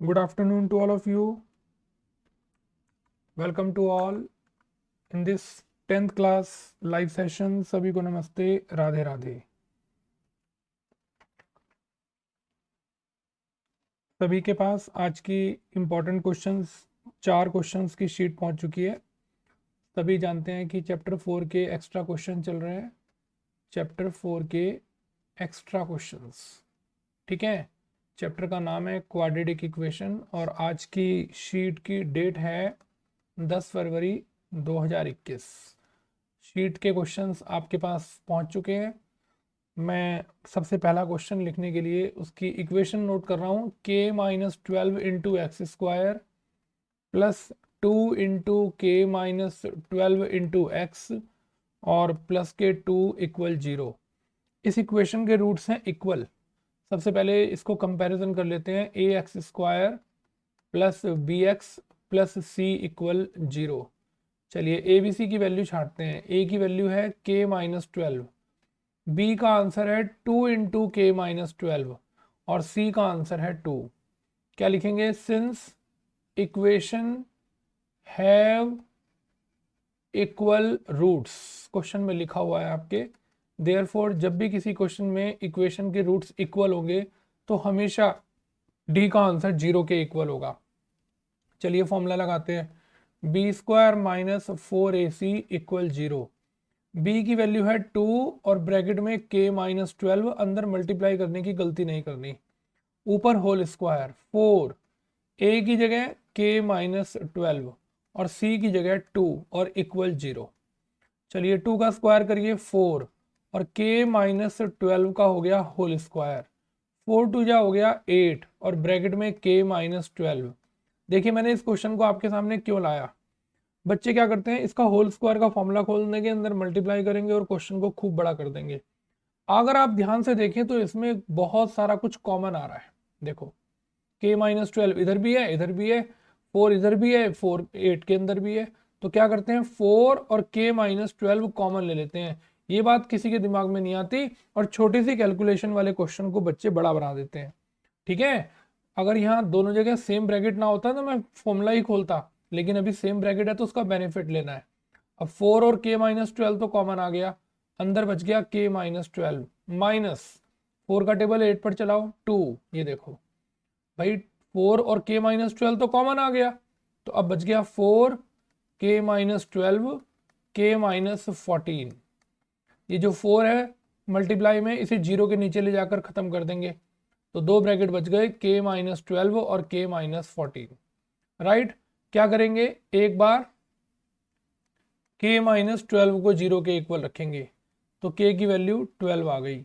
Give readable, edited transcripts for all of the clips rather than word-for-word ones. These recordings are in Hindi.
Good afternoon to all of you. Welcome to all in this 10th class live session. सभी को नमस्ते, राधे राधे। सभी के पास आज की इम्पोर्टेंट क्वेश्चंस 4 क्वेश्चंस की शीट पहुंच चुकी है। सभी जानते हैं कि चैप्टर 4 के एक्स्ट्रा क्वेश्चन चल रहे हैं। चैप्टर 4 के एक्स्ट्रा क्वेश्चंस, ठीक है। चैप्टर का नाम है क्वाड्रेटिक इक्वेशन और आज की शीट की डेट है 10 फरवरी 2021। शीट के क्वेश्चंस आपके पास पहुंच चुके हैं। मैं सबसे पहला क्वेश्चन लिखने के लिए उसकी इक्वेशन नोट कर रहा हूं। k minus 12 into x square plus 2 into के माइनस 12 इंटू एक्स और प्लस के 2 इक्वल 0। इस इक्वेशन के रूट्स हैं इक्वल। सबसे पहले इसको कंपैरिजन कर लेते हैं। A x square plus b x plus c equal 0। चलिए ए बी सी की वैल्यू छांटते हैं। ए की वैल्यू है k माइनस 12, बी का आंसर है 2 इंटू के माइनस 12 और सी का आंसर है 2। क्या लिखेंगे? Since equation have equal roots, क्वेश्चन में लिखा हुआ है आपके। देयरफॉर जब भी किसी क्वेश्चन में इक्वेशन के रूट्स इक्वल होंगे तो हमेशा डी का आंसर 0 के इक्वल होगा। चलिए फॉर्मूला लगाते हैं। B square minus 4ac equal 0। B की वैल्यू है 2 और ब्रैकेट में k माइनस 12, अंदर मल्टीप्लाई करने की गलती नहीं करनी, ऊपर होल स्क्वायर 4। a की जगह k माइनस 12 और c की जगह 2 और इक्वल 0। चलिए 2 का स्क्वायर करिए 4 और k माइनस 12 का हो गया होल स्क्वायर। 4 टू जा हो गया 8 और ब्रैकेट में k माइनस 12। देखिए मैंने इस क्वेश्चन को आपके सामने क्यों लाया। बच्चे क्या करते हैं, इसका होल स्क्वायर का फॉर्मूला खोल देंगे, अंदर मल्टीप्लाई करेंगे और क्वेश्चन को खूब बड़ा कर देंगे। अगर आप ध्यान से देखें तो इसमें बहुत सारा कुछ कॉमन आ रहा है। देखो k माइनस 12 इधर भी है, इधर भी है, 4 इधर भी है, 4 8 के अंदर भी है। तो क्या करते हैं, 4 और k माइनस 12 कॉमन ले लेते हैं। ये बात किसी के दिमाग में नहीं आती और छोटी सी कैलकुलेशन वाले क्वेश्चन को बच्चे बड़ा बना देते हैं, ठीक है। अगर यहाँ दोनों जगह सेम ब्रैकेट ना होता तो मैं फॉर्मूला ही खोलता, लेकिन अभी सेम ब्रैकेट है तो उसका बेनिफिट लेना है। अब 4 और k माइनस 12 तो कॉमन आ गया, अंदर बच गया k माइनस 12 माइनस 4 का टेबल 8 पर चलाओ 2। ये देखो भाई 4 और k माइनस 12 तो कॉमन आ गया, तो अब बच गया 4 k माइनस 12 k माइनस 14। ये जो 4 है मल्टीप्लाई में इसे 0 के नीचे ले जाकर खत्म कर देंगे, तो दो ब्रैकेट बच गए k माइनस 12 और k माइनस 14। राइट, क्या करेंगे, एक बार k माइनस 12 को 0 के इक्वल रखेंगे तो k की वैल्यू 12 आ गई।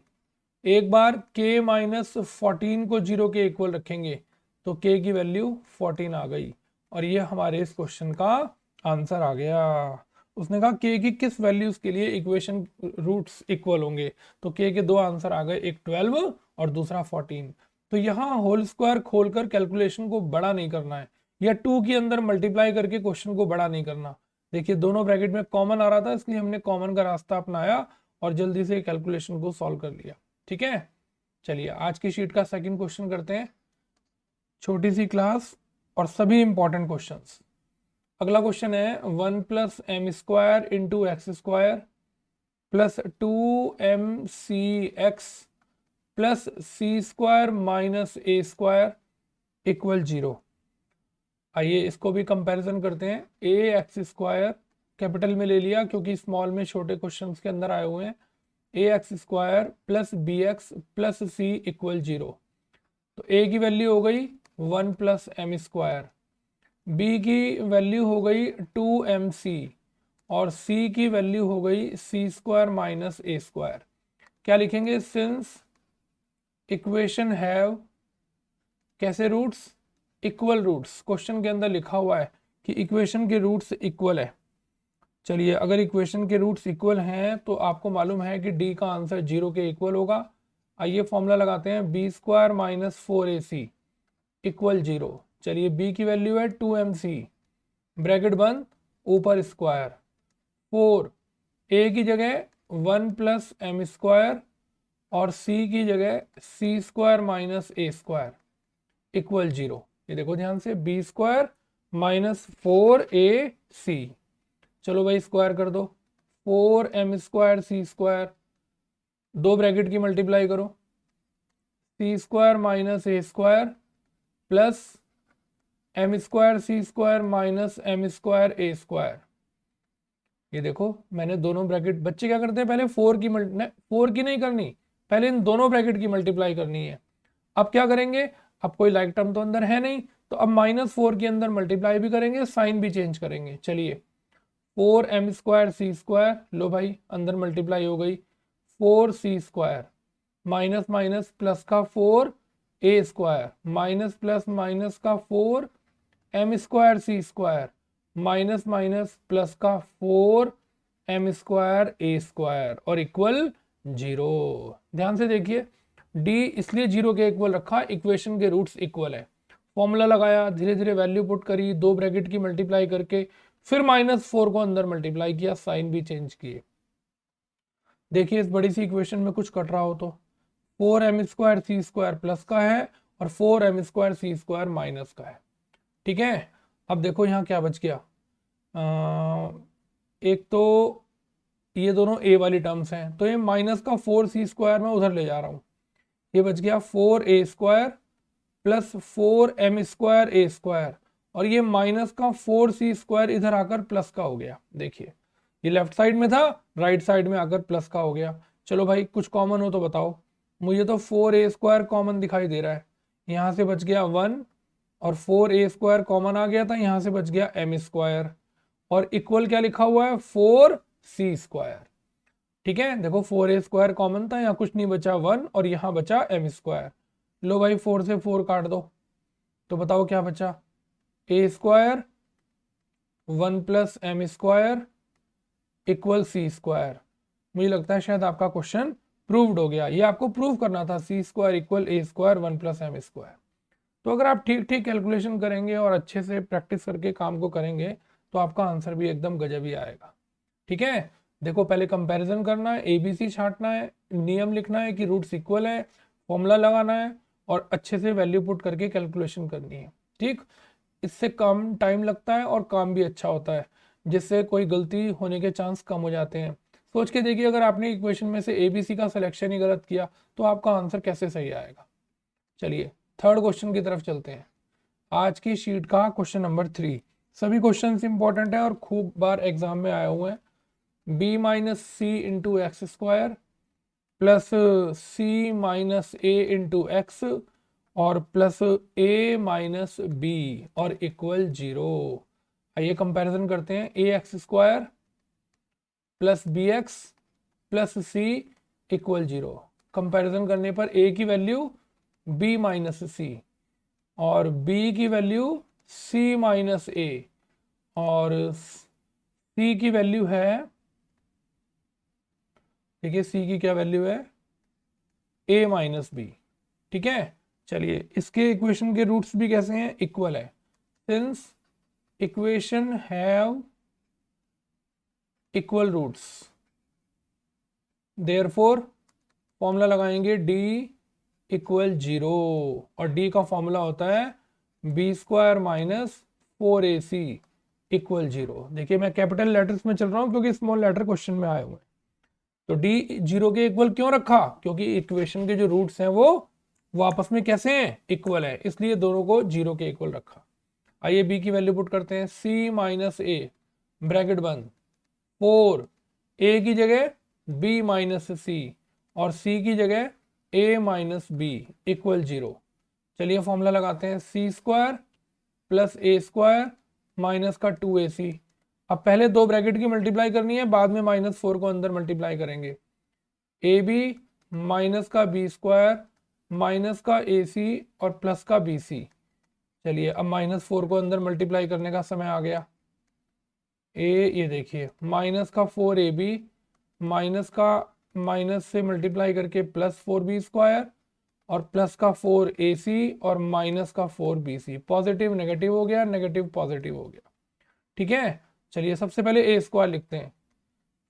एक बार k माइनस 14 को 0 के इक्वल रखेंगे तो k की वैल्यू 14 आ गई और ये हमारे इस क्वेश्चन का आंसर आ गया। उसने कहा k की किस वैल्यूज के लिए इक्वेशन रूट्स इक्वल होंगे, तो k के दो आंसर आ गए, एक 12 और दूसरा 14। तो यहाँ होल स्क्वायर खोलकर कैलकुलेशन को बड़ा नहीं करना है या 2 के अंदर मल्टीप्लाई करके क्वेश्चन को बड़ा नहीं करना। देखिए दोनों ब्रैकेट में कॉमन आ रहा था इसलिए हमने कॉमन का रास्ता अपनाया और जल्दी से कैलकुलेशन को सॉल्व कर लिया, ठीक है। चलिए आज की शीट का सेकंड क्वेश्चन करते हैं। छोटी सी क्लास और सभी इंपॉर्टेंट क्वेश्चंस। अगला क्वेश्चन है 1 plus m square into x square plus 2mc(x) plus C square minus a square equal 0। आइए इसको भी कंपैरिजन करते हैं। ए एक्स स्क्वायर कैपिटल में ले लिया क्योंकि स्मॉल में छोटे क्वेश्चंस के अंदर आए हुए हैं। A x square plus b x plus c equal 0। तो ए की वैल्यू हो गई 1 प्लस एम स्क्वायर, बी की वैल्यू हो गई 2mc और सी की वैल्यू हो गई सी स्क्वायर माइनस ए स्क्वायर। क्या लिखेंगे, सिंस इक्वेशन हैव कैसे रूट्स, इक्वल रूट्स। क्वेश्चन के अंदर लिखा हुआ है कि इक्वेशन के रूट्स इक्वल है। चलिए अगर इक्वेशन के रूट्स इक्वल हैं तो आपको मालूम है कि डी का आंसर 0 के इक्वल होगा। आइए फॉर्मूला लगाते हैं, B square minus 4ac equal 0। चलिए बी की वैल्यू है 2mc, ब्रैकेट बंद, ऊपर स्क्वायर 4, ए की जगह 1 प्लस एम स्क्वायर और सी की जगह सी square minus a square equal 0। ये देखो ध्यान से, बी स्क्वायर माइनस 4ac। चलो भाई स्क्वायर कर दो, 4m स्क्वायर सी स्क्वायर, दो ब्रैकेट की मल्टीप्लाई करो, सी square minus a square plus m square C square minus M square a square. ये देखो मैंने दोनों ब्रैकेट, बच्चे क्या करते हैं पहले फोर की नहीं करनी, पहले इन दोनों ब्रैकेट की मल्टीप्लाई करनी है। अब क्या करेंगे, अब कोई लाइक टर्म तो अंदर है नहीं, तो अब -4 के अंदर मल्टीप्लाई भी करेंगे, साइन भी चेंज करेंगे। चलिए 4m स्क्वायर सी स्क्वायर, लो भाई अंदर मल्टीप्लाई हो गई, 4c square minus minus plus का 4a square minus plus minus का 4m स्क्वायर सी स्क्वायर माइनस माइनस प्लस का 4m स्क्वायर ए स्क्वायर और इक्वल 0। ध्यान से देखिए, d इसलिए 0 के इक्वल रखा, इक्वेशन के रूट्स इक्वल है। फॉर्मूला लगाया, धीरे धीरे वैल्यू पुट करी, दो ब्रैकेट की मल्टीप्लाई करके, फिर -4 को अंदर मल्टीप्लाई किया, साइन भी चेंज किए। देखिए इस बड़ी सी इक्वेशन में कुछ कट रहा हो तो 4m स्क्वायर सी स्क्वायर प्लस का है और 4m स्क्वायर सी स्क्वायर माइनस का है। ठीक है, अब देखो यहाँ क्या बच गया, एक तो ये दोनों a वाली टर्म्स हैं, तो ये माइनस का 4c स्क्वायर मैं उधर ले जा रहा हूँ, ये बच गया 4a square plus 4m square a square, और ये माइनस का 4c स्क्वायर इधर आकर प्लस का हो गया। देखिए ये लेफ्ट साइड में था, राइट साइड में आकर प्लस का हो गया। चलो भाई कुछ कॉमन हो तो बताओ, मुझे तो 4a स्क्वायर कॉमन दिखाई दे रहा है, यहाँ से बच गया 1 और 4a स्क्वायर कॉमन आ गया था, यहाँ से बच गया m स्क्वायर और इक्वल क्या लिखा हुआ है 4c स्क्वायर। ठीक है, देखो 4a स्क्वायर कॉमन था, यहाँ कुछ नहीं बचा 1 और यहाँ बचा m स्क्वायर। लो भाई 4 से 4 काट दो, तो बताओ क्या बचा, a square 1 plus m square equal C square. मुझे लगता है शायद आपका क्वेश्चन प्रूव्ड हो गया, ये आपको प्रूव करना था, सी स्क्वायर इक्वल ए स्क्वायर 1 प्लस एम स्क्वायर। तो अगर आप ठीक ठीक कैलकुलेशन करेंगे और अच्छे से प्रैक्टिस करके काम को करेंगे तो आपका आंसर भी एकदम गजब ही आएगा। ठीक है, देखो पहले कंपैरिजन करना है, एबीसी छांटना है, नियम लिखना है कि रूट्स इक्वल है, फॉर्मूला लगाना है और अच्छे से वैल्यू पुट करके कैलकुलेशन करनी है। ठीक, इससे कम टाइम लगता है और काम भी अच्छा होता है, जिससे कोई गलती होने के चांस कम हो जाते हैं। सोच के देखिए, अगर आपने इक्वेशन में से एबीसी का सिलेक्शन ही गलत किया तो आपका आंसर कैसे सही आएगा। चलिए थर्ड क्वेश्चन की तरफ चलते हैं। आज की शीट का क्वेश्चन नंबर 3, सभी क्वेश्चन इंपॉर्टेंट है और खूब बार एग्जाम में आए हुए हैं। b minus c into x square plus C minus a into x और प्लस a माइनस बी और इक्वल 0। आइए कंपैरिजन करते हैं, a x square plus b x plus c equal 0। Comparison करने पर a की वैल्यू b माइनस सी और b की वैल्यू c माइनस ए और c की वैल्यू है, देखिए c की क्या वैल्यू है, a माइनस बी। ठीक है, चलिए इसके इक्वेशन के रूट्स भी कैसे हैं, इक्वल है। Since equation have equal roots therefore formula लगाएंगे d इक्वल 0 और d का फॉर्मूला होता है B square minus 4ac equal 0। देखिए मैं कैपिटल लेटर्स में चल रहा हूं क्योंकि स्मॉल लेटर क्वेश्चन में आए हुए हैं। तो d 0 के इक्वल क्यों रखा, क्योंकि इक्वेशन के जो रूट्स हैं वो आपस में कैसे हैं, इक्वल है, इसलिए दोनों को 0 के इक्वल रखा। आइए b की वैल्यू पुट करते हैं, c माइनस ए ब्रैकेट बंद 4, a की जगह b माइनस सी और c की जगह a माइनस बी इक्वल 0। चलिए फॉर्मूला लगाते हैं, सी स्क्वायर प्लस ए स्क्वायर माइनस का 2ac। अब पहले दो ब्रैकेट की मल्टीप्लाई करनी है, बाद में -4 को अंदर मल्टीप्लाई करेंगे, ए बी माइनस का बी स्क्वायर माइनस का ac और प्लस का bc। चलिए अब -4 को अंदर मल्टीप्लाई करने का समय आ गया, ये देखिए माइनस का 4ab माइनस का माइनस से मल्टीप्लाई करके प्लस 4b स्क्वायर और प्लस का 4ac और माइनस का 4bc। पॉजिटिव नेगेटिव हो गया, नेगेटिव पॉजिटिव हो गया। ठीक है, चलिए सबसे पहले a स्क्वायर लिखते हैं,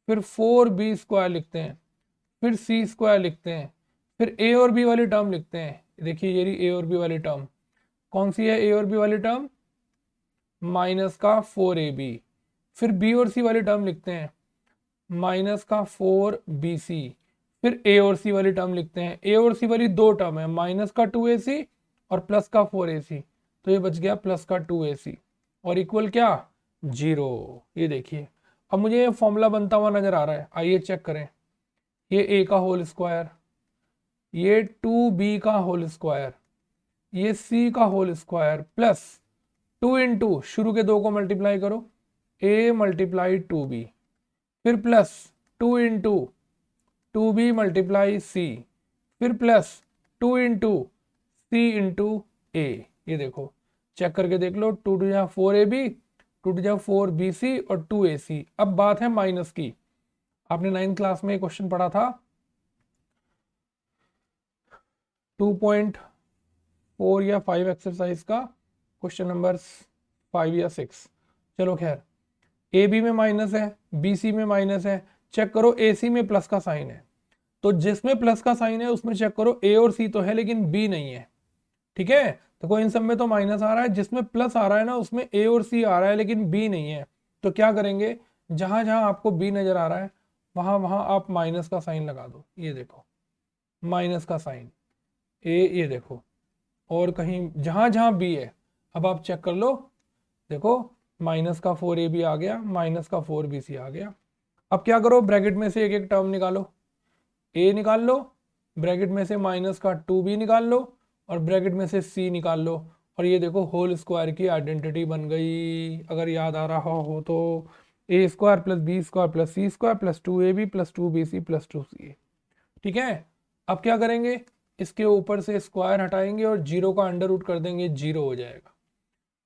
फिर 4b स्क्वायर लिखते हैं, फिर c स्क्वायर लिखते हैं, फिर a और b वाली टर्म लिखते हैं। देखिए ये रही a और b वाली टर्म, कौन सी है ए और बी वाली टर्म? माइनस का 4ab। फिर बी और सी वाली टर्म लिखते हैं, माइनस का 4bc। फिर ए और सी वाली टर्म लिखते हैं, ए और सी वाली दो टर्म है, माइनस का 2ac और प्लस का 4ac। तो ये बच गया प्लस का 2ac और इक्वल क्या? 0। ये देखिए, अब मुझे ये फॉर्मूला बनता हुआ नजर आ रहा है, आइए चेक करें। ये a का होल स्क्वायर, ये 2b का होल स्क्वायर, ये c का होल स्क्वायर प्लस 2 इंटू शुरू के दो को मल्टीप्लाई करो, a मल्टीप्लाई 2b, फिर plus 2 into 2b multiply c, फिर plus 2 into c into a। ये देखो चेक करके देख लो, 2 टू जा 4ab, 2 टू जा 4bc और 2ac। अब बात है माइनस की। आपने 9th क्लास में क्वेश्चन पढ़ा था 2.4 या 5 एक्सरसाइज का क्वेश्चन नंबर 5 या 6। चलो खैर, ए बी में माइनस है, बी सी में माइनस है, चेक करो ए सी में प्लस का साइन है। तो जिसमें प्लस का साइन है उसमें चेक करो ए और सी तो है लेकिन बी नहीं है। ठीक है, देखो इन सब में तो माइनस आ रहा है, जिसमें प्लस आ रहा है ना उसमें ए और सी आ रहा है लेकिन बी नहीं है। तो क्या करेंगे, जहां जहां आपको बी नजर आ रहा है वहां वहां आप माइनस का साइन लगा दो। ये देखो माइनस का साइन ए, ये देखो, और कहीं जहां जहां बी है अब आप चेक कर लो। देखो माइनस का 4ab आ गया, माइनस का 4bc आ गया। अब क्या करो, ब्रैकेट में से एक एक टर्म निकालो, a निकाल लो, ब्रैकेट में से माइनस का 2b निकाल लो और ब्रैकेट में से c निकाल लो। और ये देखो होल स्क्वायर की आइडेंटिटी बन गई। अगर याद आ रहा हो तो a square plus B square plus C square plus 2ab plus 2bc plus 2ca। ठीक है, अब क्या करेंगे, इसके ऊपर से स्क्वायर हटाएंगे और जीरो का अंडर रूट कर देंगे, जीरो हो जाएगा।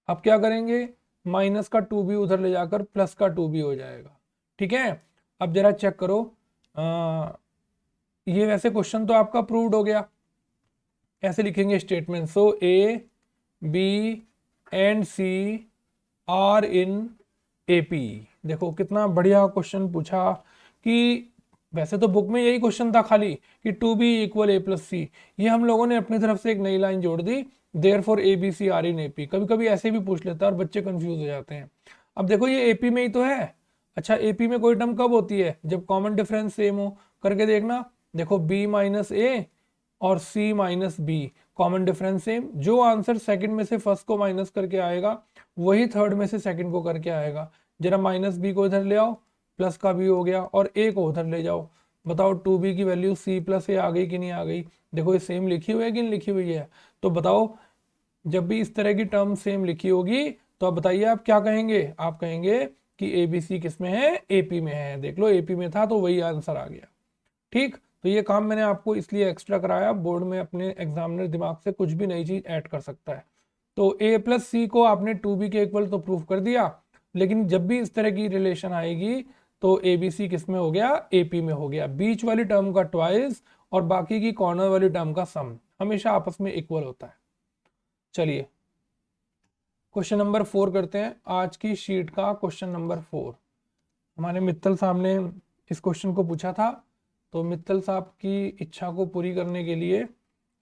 अब क्या करेंगे, माइनस का 2b उधर ले जाकर प्लस का 2b हो जाएगा। ठीक है, अब जरा चेक करो, ये वैसे क्वेश्चन तो आपका प्रूव्ड हो गया। ऐसे लिखेंगे statement, so A B and C are in AP. देखो कितना बढ़िया क्वेश्चन पूछा कि वैसे तो बुक में यही क्वेश्चन था खाली कि 2b इक्वल a प्लस सी, ये हम लोगों ने अपनी तरफ से एक नई लाइन जोड़ दी, therefore a b c are in AP. कभी कभी ऐसे भी पूछ लेता है और बच्चे कंफ्यूज हो जाते हैं। अब देखो ये एपी में ही तो है। अच्छा, एपी में कोई टर्म कब होती है, जब कॉमन डिफरेंस सेम हो। करके देखना, देखो b माइनस ए और c minus B, common difference same. जो आंसर सेकंड में से फर्स्ट को माइनस करके आएगा वही थर्ड में से सेकंड को करके आएगा। जरा माइनस बी को इधर ले आओ, प्लस का बी हो गया, और ए को उधर ले जाओ। बताओ 2b की वैल्यू c प्लस ए आ गई कि नहीं आ गई। देखो ये सेम लिखी हुई है कि नहीं लिखी हुई है। तो बताओ जब भी इस तरह की टर्म सेम लिखी होगी तो अब बताइए आप क्या कहेंगे, आप कहेंगे कि ए बी सी किस में है, एपी में है। देख लो एपी में था तो वही आंसर आ गया। ठीक, तो ये काम मैंने आपको इसलिए एक्स्ट्रा कराया, बोर्ड में अपने एग्जामिनर दिमाग से कुछ भी नई चीज ऐड कर सकता है। तो ए प्लस सी को आपने 2b के इक्वल तो प्रूफ कर दिया, लेकिन जब भी इस तरह की रिलेशन आएगी तो ए बी सी किस में हो गया, एपी में हो गया। बीच वाली टर्म का ट्वाइस और बाकी की कॉर्नर वाली टर्म का सम हमेशा आपस में इक्वल होता है। चलिए क्वेश्चन नंबर 4 करते हैं, आज की शीट का क्वेश्चन नंबर 4। हमारे मित्तल साहब ने इस क्वेश्चन को पूछा था, तो मित्तल साहब की इच्छा को पूरी करने के लिए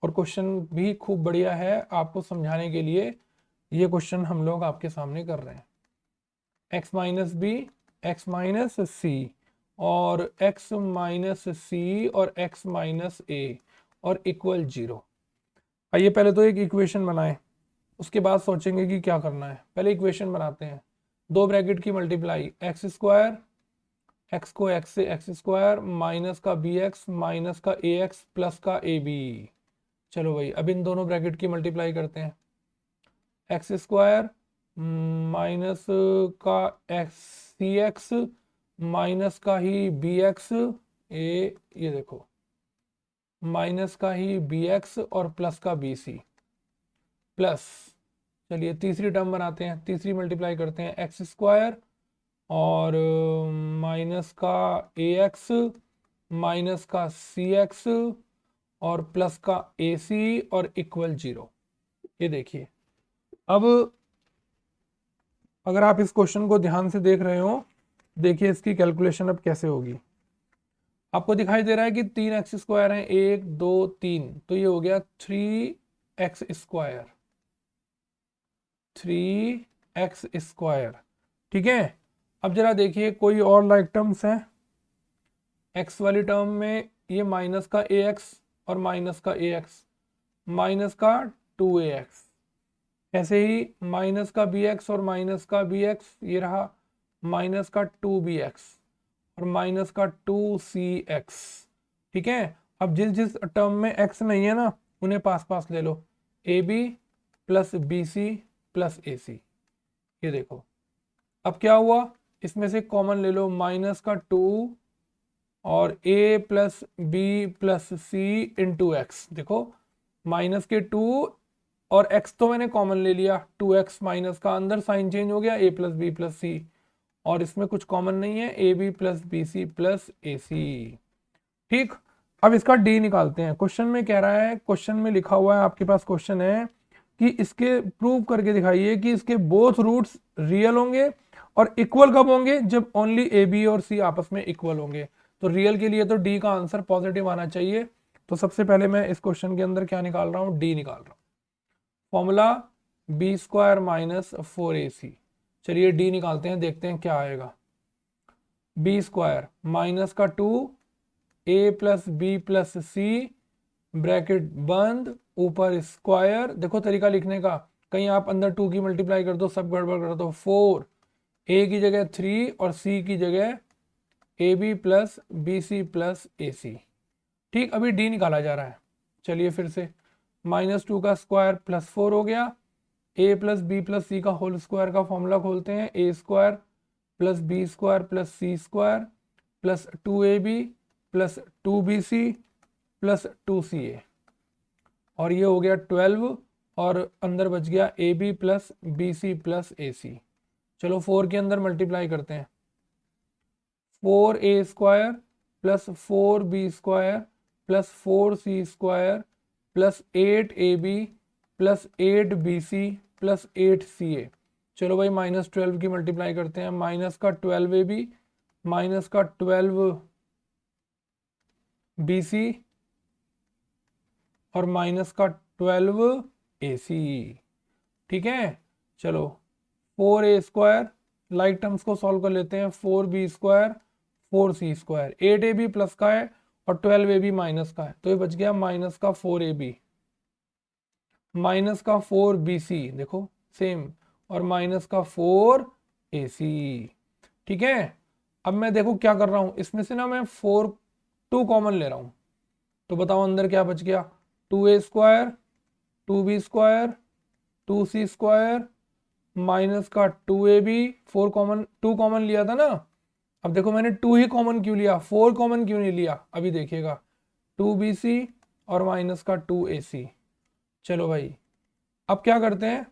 और क्वेश्चन भी खूब बढ़िया है आपको समझाने के लिए ये क्वेश्चन हम लोग आपके सामने कर रहे हैं। x minus b, x minus c और x माइनस सी और x माइनस ए और इक्वल 0। आइए पहले तो एक इक्वेशन बनाएं, उसके बाद सोचेंगे कि क्या करना है। पहले इक्वेशन बनाते हैं, दो ब्रैकेट की मल्टीप्लाई, एक्स स्क्वायर, एक्स को एक्स से एक्स स्क्वायर माइनस का बी एक्स माइनस का ए एक्स प्लस का ए बी। चलो भाई अब इन दोनों ब्रैकेट की मल्टीप्लाई करते हैं, एक्स स्क्वायर माइनस का एक्स सी एक्स माइनस का ही बी एक्स ए, ये देखो माइनस का ही बी एक्स और प्लस का बी सी प्लस, चलिए तीसरी टर्म बनाते हैं, तीसरी मल्टीप्लाई करते हैं, एक्स स्क्वायर और माइनस का ए एक्स माइनस का सी एक्स और प्लस का ए सी और इक्वल 0। ये देखिए, अब अगर आप इस क्वेश्चन को ध्यान से देख रहे हो, देखिए इसकी कैलकुलेशन अब कैसे होगी। आपको दिखाई दे रहा है कि 3x स्क्वायर है, 1 2 3, तो ये हो गया 3x स्क्वायर। 3x²। ठीक है, अब जरा देखिए कोई और लाइक टर्म्स हैं। x वाली टर्म में ये माइनस का ax और माइनस का ax, माइनस का 2ax, ऐसे ही माइनस का bx और माइनस का bx, ये रहा माइनस का 2bx और माइनस का 2cx। ठीक है, अब जिस जिस टर्म में x नहीं है ना उन्हें पास पास ले लो, ab plus bc plus ac। ये देखो अब क्या हुआ, इसमें से कॉमन ले लो, माइनस का 2 और a plus B plus C into X. देखो माइनस के 2 और x तो मैंने कॉमन ले लिया, 2x माइनस का, अंदर साइन चेंज हो गया, a plus B plus c, और इसमें कुछ कॉमन नहीं है, a b plus b c plus a c. ठीक, अब इसका d निकालते हैं। क्वेश्चन में कह रहा है, क्वेश्चन में लिखा हुआ है, आपके पास क्वेश्चन है कि इसके प्रूव करके दिखाइए कि इसके बोथ रूट्स रियल होंगे और इक्वल कब होंगे, जब ओनली ए बी और सी आपस में इक्वल होंगे। तो रियल के लिए तो डी का आंसर पॉजिटिव आना चाहिए। तो सबसे पहले मैं इस क्वेश्चन के अंदर क्या निकाल रहा हूँ, डी निकाल रहा हूँ। Formula b² minus 4ac। चलिए डी निकालते हैं, देखते हैं क्या आएगा। b² माइनस का 2 a plus B plus C bracket बंद, ऊपर स्क्वायर। देखो तरीका लिखने का, कहीं आप अंदर 2 की मल्टीप्लाई कर दो, सब गड़बड़ कर दो। 4 a की जगह 3 और c की जगह a b plus b c plus a c. ठीक, अभी डी निकाला जा रहा है। चलिए फिर से, -2 का स्क्वायर प्लस 4 हो गया, a प्लस बी प्लस सी का होल स्क्वायर का फॉर्मूला खोलते हैं, a² plus b² plus c² plus 2ab plus 2bc plus 2ca, और ये हो गया 12, और अंदर बच गया a b plus b c plus a c. चलो 4 के अंदर मल्टीप्लाई करते हैं, 4a² plus 4b² plus 4c² plus 8ab plus 8bc plus 8ca। चलो भाई -12 की मल्टीप्लाई करते हैं, माइनस का 12ab माइनस का 12bc और माइनस का 12ac। ठीक है, चलो 4a² लाइक टर्म्स को सॉल्व कर लेते हैं, 4b² 4c², 8ab प्लस का है और 12ab माइनस का है, तो ये बच गया माइनस का 4ab माइनस का 4bc, देखो सेम, और माइनस का 4ac। ठीक है, अब मैं देखो क्या कर रहा हूं, इसमें से ना मैं 2 कॉमन ले रहा हूं, तो बताओ अंदर क्या बच गया, 2a² 2b² 2c² माइनस का 2ab, 2 कॉमन लिया था ना। अब देखो मैंने 2 ही कॉमन क्यों लिया, 4 कॉमन क्यों नहीं लिया, अभी देखिएगा, 2bc और माइनस का 2ac। चलो भाई अब क्या करते हैं,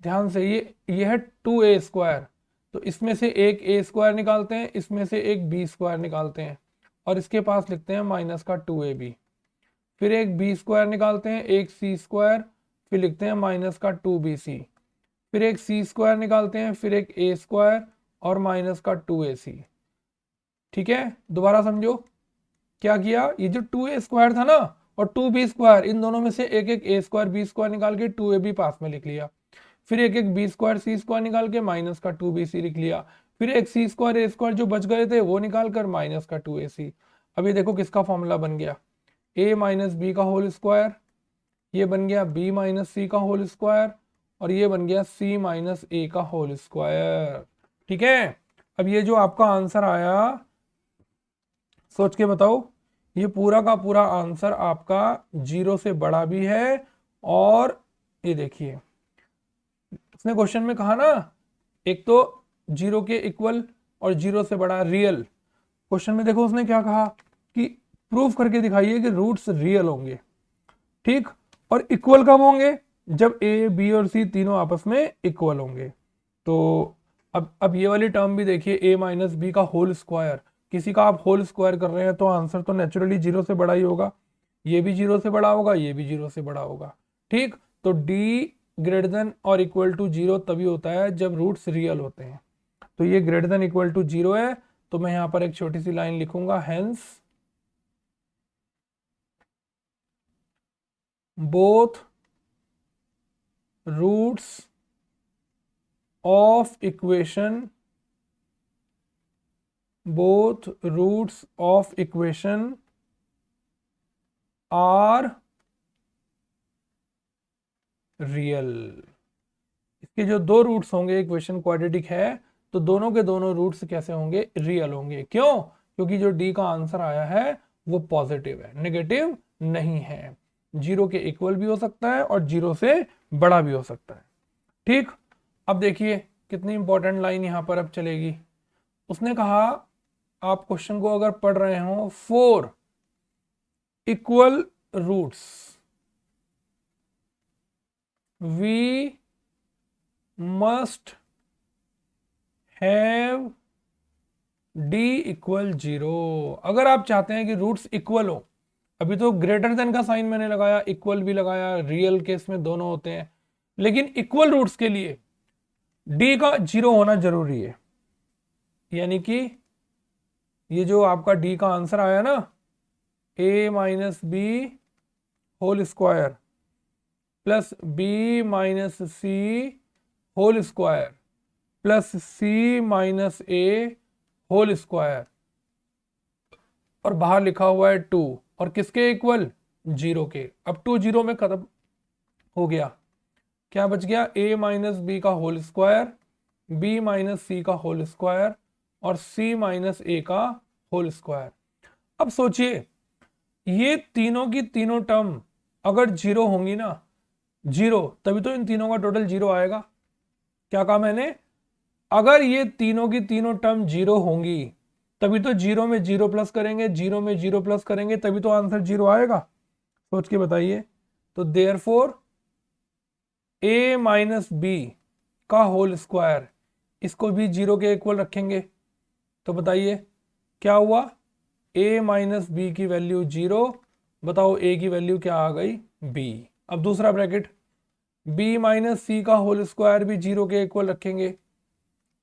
ध्यान से, ये है 2a², तो इसमें से एक a² निकालते हैं, इसमें से एक b² निकालते हैं, और इसके पास लिखते हैं माइनस का 2ab, फिर एक b² निकालते हैं, एक c², फिर लिखते हैं माइनस का 2bc, फिर एक c² निकालते हैं, फिर एक a² और माइनस का 2ac। ठीक है, दोबारा समझो क्या किया, ये जो 2a² था ना और 2b², इन दोनों में से एक एक a² b² निकाल के 2ab पास में लिख लिया, फिर एक एक b² c² निकाल के माइनस का 2bc लिख लिया, फिर एक c² a² जो बच गए थे वो निकाल कर माइनस का 2ac। अभी देखो किसका फॉर्मूला बन गया, a माइनस बी का होल स्क्वायर, ये बन गया b माइनस सी का होल स्क्वायर, और ये बन गया c माइनस ए का होल स्क्वायर। ठीक है, अब ये जो आपका आंसर आया, सोच के बताओ, ये पूरा का पूरा आंसर आपका 0 से बड़ा भी है, और ये देखिए उसने क्वेश्चन में कहा ना, एक तो 0 के इक्वल और 0 से बड़ा रियल। क्वेश्चन में देखो उसने क्या कहा कि प्रूफ करके दिखाइए कि रूट्स रियल होंगे। ठीक, और इक्वल कब होंगे, जब ए बी और सी तीनों आपस में इक्वल होंगे। तो अब ये वाली टर्म भी देखिए, a माइनस बी का होल स्क्वायर, किसी का आप होल स्क्वायर कर रहे हैं तो आंसर तो नेचुरली 0 से बड़ा ही होगा, ये भी 0 से बड़ा होगा, ये भी 0 से बड़ा होगा। ठीक, तो d ग्रेटर देन और इक्वल टू 0 तभी होता है जब रूट्स रियल होते हैं। तो ये ग्रेटर देन इक्वल टू 0 है, तो मैं यहां पर एक छोटी सी लाइन लिखूंगा, hence both roots of equation, both roots of equation are real। इसके जो दो रूट्स होंगे, इक्वेशन क्वाड्रेटिक है, तो दोनों के दोनों रूट्स कैसे होंगे? रियल होंगे। क्यों? क्योंकि जो डी का आंसर आया है वो पॉजिटिव है, नेगेटिव नहीं है। जीरो के इक्वल भी हो सकता है और जीरो से बड़ा भी हो सकता है। ठीक, अब देखिए कितनी इंपॉर्टेंट लाइन यहां पर अब चलेगी। उसने कहा, आप क्वेश्चन को अगर पढ़ रहे हो, 4 equal roots we must have D equal 0। अगर आप चाहते हैं कि रूट्स इक्वल हो, अभी तो ग्रेटर देन का साइन मैंने लगाया, इक्वल भी लगाया, रियल केस में दोनों होते हैं, लेकिन इक्वल रूट्स के लिए डी का 0 होना जरूरी है। यानी कि ये जो आपका डी का आंसर आया ना, a minus B whole square plus B minus C whole square plus C minus A whole square, और बाहर लिखा हुआ है 2, और किसके इक्वल? 0 के। अब 2 0 में खत्म हो गया, क्या बच गया? a माइनस बी का होल स्क्वायर, b माइनस सी का होल स्क्वायर और c माइनस ए का होल स्क्वायर। अब सोचिए, ये तीनों की तीनों टर्म अगर 0 होंगी ना, 0, तभी तो इन तीनों का टोटल 0 आएगा। क्या कहा मैंने? अगर ये तीनों की तीनों टर्म 0 होंगी, तभी तो 0 में 0 प्लस करेंगे, 0 में 0 प्लस करेंगे, तभी तो आंसर 0 आएगा। सोच के बताइए। तो देयरफॉर a माइनस बी का होल स्क्वायर, इसको भी 0 के इक्वल रखेंगे, तो बताइए क्या हुआ? a माइनस बी की वैल्यू 0, बताओ a की वैल्यू क्या आ गई? b। अब दूसरा ब्रैकेट, b माइनस सी का होल स्क्वायर भी 0 के इक्वल रखेंगे,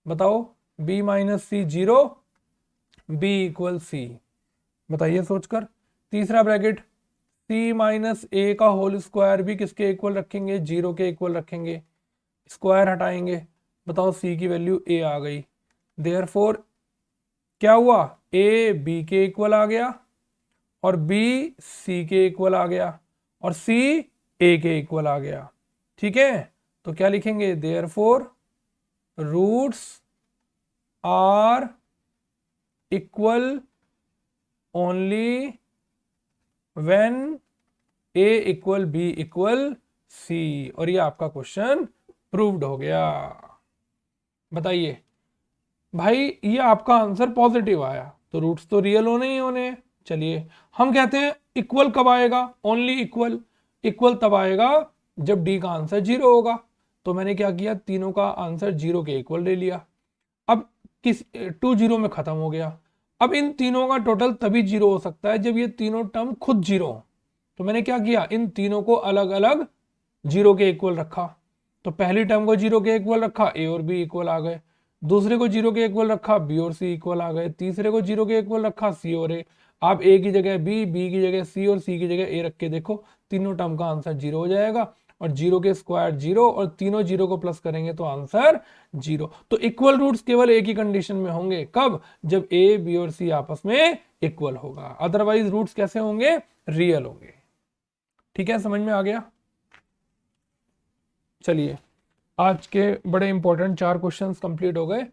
बताओ b माइनस सी 0, b इक्वल सी। बताइए सोचकर। तीसरा ब्रैकेट, c माइनस ए का होल स्क्वायर भी किसके इक्वल रखेंगे? 0 के इक्वल रखेंगे, स्क्वायर हटाएंगे, बताओ c की वैल्यू a आ गई। देयरफॉर क्या हुआ? a b के इक्वल आ गया और b c के इक्वल आ गया और c a के इक्वल आ गया। ठीक है, तो क्या लिखेंगे? Therefore roots are equal only when a equal b equal c। और ये आपका क्वेश्चन प्रूव्ड हो गया। बताइए भाई, ये आपका आंसर पॉजिटिव आया, तो रूट्स तो रियल होने ही होने हैं। चलिए, हम कहते हैं इक्वल कब आएगा? Only equal. इक्वल तब आएगा जब डी का आंसर 0 होगा। तो मैंने क्या किया? तीनों का आंसर 0 के इक्वल ले लिया। अब किस 2 0 में खत्म हो गया। अब इन तीनों का टोटल तभी 0 हो सकता है जब ये तीनों टर्म खुद 0 हो। तो मैंने क्या किया? इन तीनों को अलग अलग 0 के इक्वल रखा। तो पहली टर्म को 0 के इक्वल रखा, ए और बी इक्वल आ गए। दूसरे को 0 के इक्वल रखा, बी और सी इक्वल आ गए। तीसरे को 0 के इक्वल रखा, सी और ए। आप ए की जगह बी, बी की जगह सी और सी की जगह ए रख के देखो, तीनों टर्म का आंसर 0 हो जाएगा। और 0 के स्क्वायर 0, और तीनों 0 को प्लस करेंगे तो आंसर 0। तो इक्वल रूट्स केवल एक ही कंडीशन में होंगे, कब? जब ए, बी और सी आपस में इक्वल होगा। अदरवाइज रूट्स कैसे होंगे? रियल होंगे। ठीक है, समझ में आ गया? चलिए, आज के बड़े इंपॉर्टेंट 4 क्वेश्चंस कंप्लीट हो गए।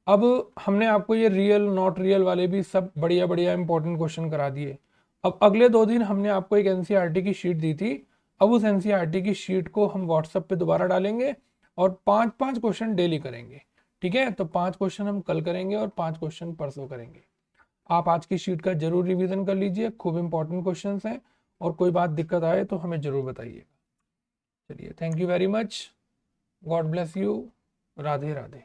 अब हमने आपको ये रियल नॉट रियल वाले भी सब बढ़िया बढ़िया इंपॉर्टेंट क्वेश्चन करा दिए। अब अगले 2 दिन हमने आपको एक एनसीईआरटी की शीट दी थी। अब उस एनसीईआरटी की शीट को हम व्हाट्सएप पे दोबारा डालेंगे और 5-5 क्वेश्चन डेली करेंगे। ठीक है, तो 5 क्वेश्चन हम कल करेंगे और 5 क्वेश्चन परसों करेंगे। आप आज की शीट का जरूर रिविजन कर लीजिए, खूब इंपॉर्टेंट क्वेश्चन हैं, और कोई बात दिक्कत आए तो हमें जरूर बताइएगा। चलिए, thank you very much, God bless you, Radhe Radhe.